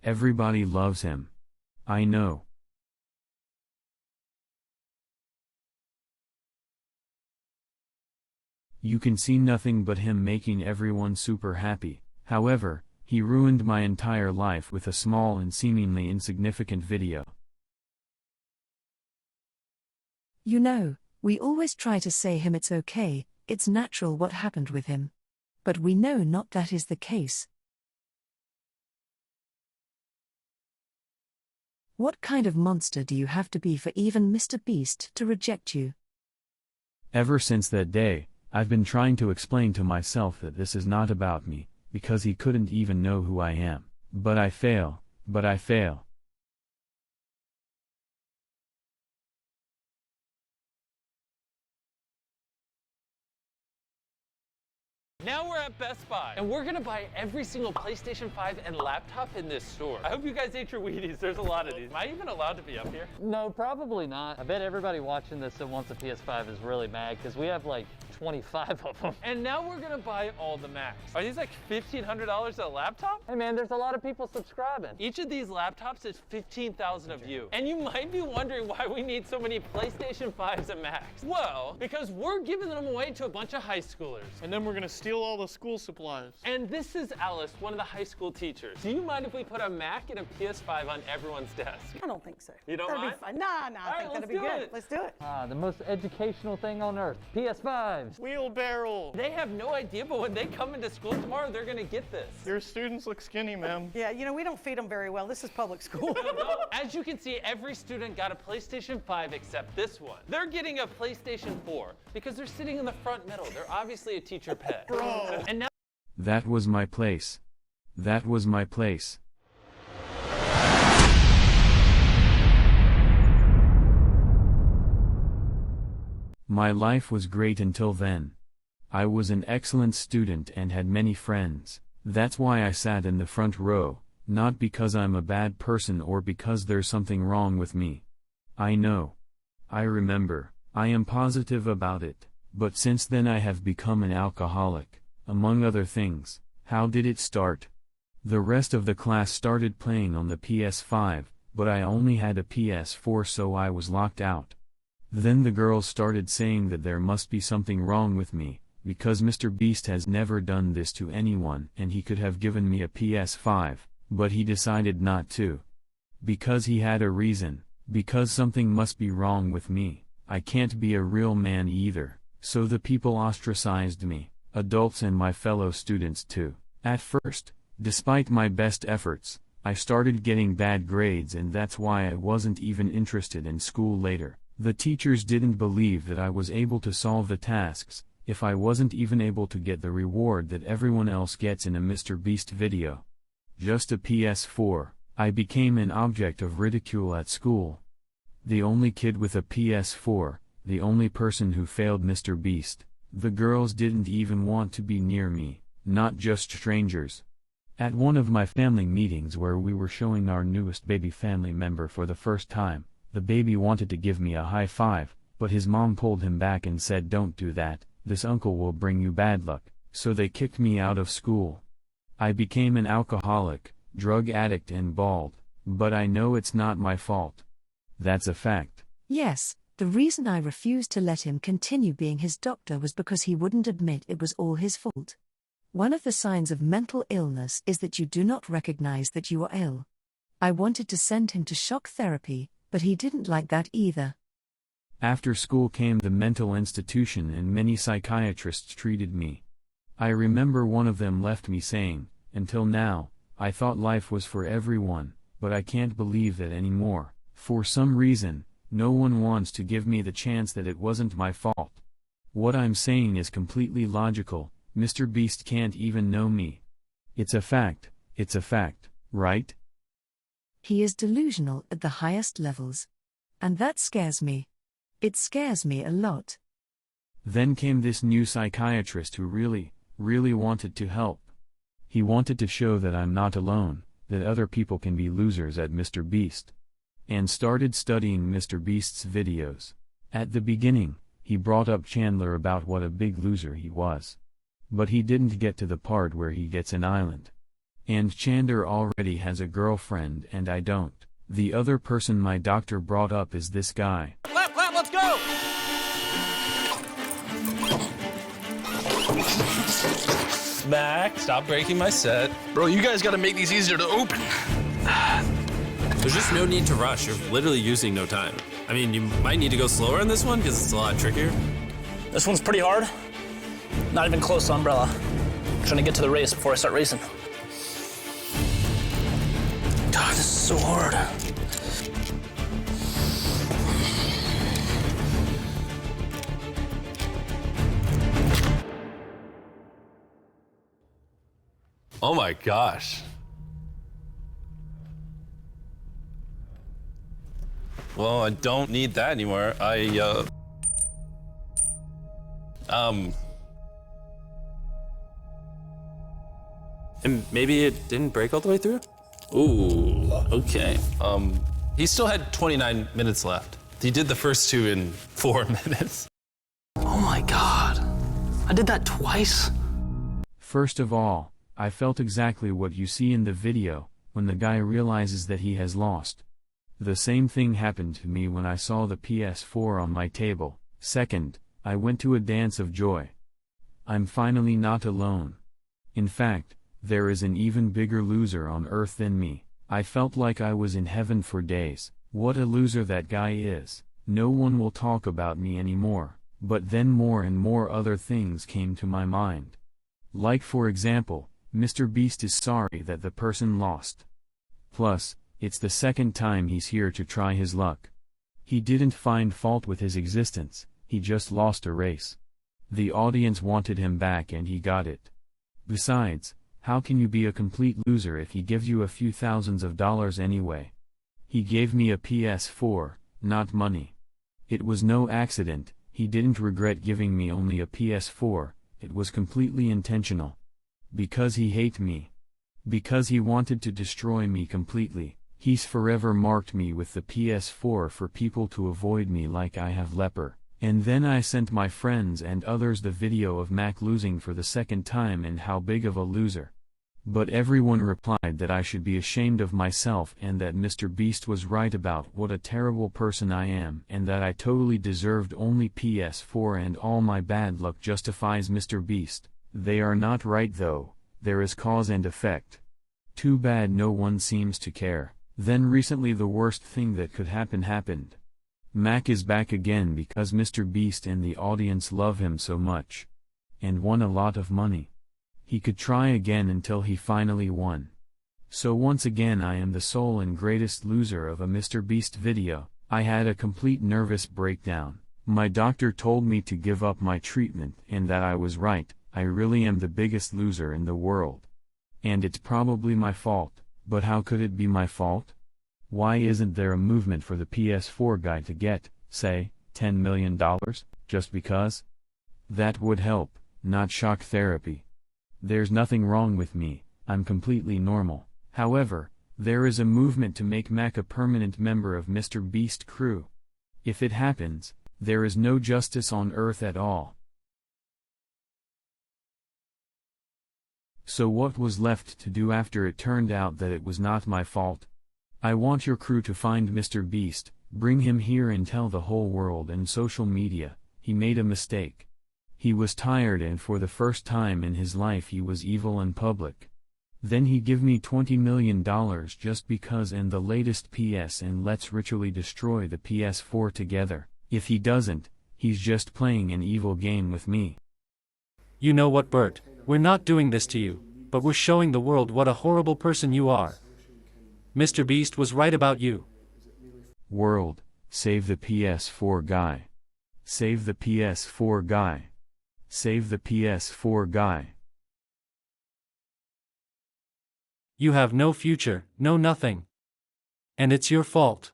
Everybody loves him. I know. You can see nothing but him making everyone super happy. However, he ruined my entire life with a small and seemingly insignificant video. You know, we always try to say him it's okay, it's natural what happened with him. But we know not that is the case. What kind of monster do you have to be for even MrBeast to reject you? Ever since that day, I've been trying to explain to myself that this is not about me, because he couldn't even know who I am. But I fail. Now we're at Best Buy, and we're gonna buy every single PlayStation 5 and laptop in this store. I hope you guys ate your Wheaties. There's a lot of these. Am I even allowed to be up here? No, probably not. I bet everybody watching this that wants a PS5 is really mad because we have like 25 of them. And now we're gonna buy all the Macs. Are these like $1,500 a laptop? Hey man, there's a lot of people subscribing. Each of these laptops is 15,000 of you. And you might be wondering why we need so many PlayStation 5s and Macs. Well, because we're giving them away to a bunch of high schoolers. And then we're gonna steal all the school supplies. And this is Alice, one of the high school teachers. Do you mind if we put a Mac and a PS5 on everyone's desk? I don't think so. You don't That'd mind? Be fun. Nah, I think that'd be good. Let's do it. The most educational thing on earth, PS5s. Wheelbarrow. They have no idea, but when they come into school tomorrow, they're gonna get this. Your students look skinny, ma'am. Yeah, you know, we don't feed them very well. This is public school. As you can see, every student got a PlayStation 5 except this one. They're getting a PlayStation 4 because they're sitting in the front middle. They're obviously a teacher pet. Bro. And now That was my place. That was my place. My life was great until then. I was an excellent student and had many friends. That's why I sat in the front row, not because I'm a bad person or because there's something wrong with me. I know. I remember. I am positive about it. But since then I have become an alcoholic, among other things. How did it start? The rest of the class started playing on the PS5, but I only had a PS4, so I was locked out. Then the girls started saying that there must be something wrong with me, because MrBeast has never done this to anyone and he could have given me a PS5, but he decided not to. Because he had a reason, because something must be wrong with me. I can't be a real man either, so the people ostracized me, adults and my fellow students too. At first, despite my best efforts, I started getting bad grades, and that's why I wasn't even interested in school later. The teachers didn't believe that I was able to solve the tasks, if I wasn't even able to get the reward that everyone else gets in a MrBeast video. Just a PS4, I became an object of ridicule at school. The only kid with a PS4, the only person who failed MrBeast. The girls didn't even want to be near me, not just strangers. At one of my family meetings where we were showing our newest baby family member for the first time, the baby wanted to give me a high five, but his mom pulled him back and said, "Don't do that, this uncle will bring you bad luck," so they kicked me out of school. I became an alcoholic, drug addict and bald, but I know it's not my fault. That's a fact. Yes, the reason I refused to let him continue being his doctor was because he wouldn't admit it was all his fault. One of the signs of mental illness is that you do not recognize that you are ill. I wanted to send him to shock therapy, but he didn't like that either. After school came the mental institution and many psychiatrists treated me. I remember one of them left me saying, "Until now, I thought life was for everyone, but I can't believe that anymore. For some reason, no one wants to give me the chance that it wasn't my fault." What I'm saying is completely logical. MrBeast can't even know me. It's a fact, right? He is delusional at the highest levels. And that scares me. It scares me a lot. Then came this new psychiatrist who really wanted to help. He wanted to show that I'm not alone, that other people can be losers at MrBeast. And started studying MrBeast's videos. At the beginning, he brought up Chandler about what a big loser he was. But he didn't get to the part where he gets an island. And Chander already has a girlfriend and I don't. The other person my doctor brought up is this guy. Clap, let's go! Mac, stop breaking my set. Bro, you guys gotta make these easier to open. There's just no need to rush. You're literally using no time. I mean, you might need to go slower on this one because it's a lot trickier. This one's pretty hard. Not even close to umbrella. Trying to get to the race before I start racing. God, this is so hard. Oh my gosh. Well, I don't need that anymore. And maybe it didn't break all the way through? Ooh, okay. He still had 29 minutes left. He did the first two in 4 minutes. Oh my God. I did that twice. First of all, I felt exactly what you see in the video, when the guy realizes that he has lost. The same thing happened to me when I saw the PS4 on my table. Second, I went to a dance of joy. I'm finally not alone. In fact, there is an even bigger loser on earth than me. I felt like I was in heaven for days. What a loser that guy is. No one will talk about me anymore. But then more and more other things came to my mind. Like for example, MrBeast is sorry that the person lost. Plus, it's the second time he's here to try his luck. He didn't find fault with his existence, he just lost a race. The audience wanted him back and he got it. Besides, how can you be a complete loser if he gives you a few thousands of dollars anyway? He gave me a PS4, not money. It was no accident, he didn't regret giving me only a PS4, it was completely intentional. Because he hates me. Because he wanted to destroy me completely, he's forever marked me with the PS4 for people to avoid me like I have leper. And then I sent my friends and others the video of Mac losing for the second time and how big of a loser. But everyone replied that I should be ashamed of myself and that MrBeast was right about what a terrible person I am and that I totally deserved only PS4 and all my bad luck justifies MrBeast. They are not right though, there is cause and effect. Too bad no one seems to care. Then recently the worst thing that could happen happened. Mac is back again because MrBeast and the audience love him so much. And won a lot of money. He could try again until he finally won. So once again I am the sole and greatest loser of a MrBeast video. I had a complete nervous breakdown. My doctor told me to give up my treatment and that I was right. I really am the biggest loser in the world. And it's probably my fault, but how could it be my fault? Why isn't there a movement for the PS4 guy to get, say, $10 million, just because? That would help, not shock therapy. There's nothing wrong with me, I'm completely normal. However, there is a movement to make Mac a permanent member of MrBeast crew. If it happens, there is no justice on earth at all. So what was left to do after it turned out that it was not my fault? I want your crew to find MrBeast, bring him here and tell the whole world and social media, he made a mistake. He was tired and for the first time in his life he was evil in public. Then he give me $20 million just because and the latest PS and let's ritually destroy the PS4 together. If he doesn't, he's just playing an evil game with me. You know what, Bert? We're not doing this to you, but we're showing the world what a horrible person you are. MrBeast was right about you. World, save the PS4 guy. Save the PS4 guy. Save the PS4 guy. You have no future, no nothing. And it's your fault.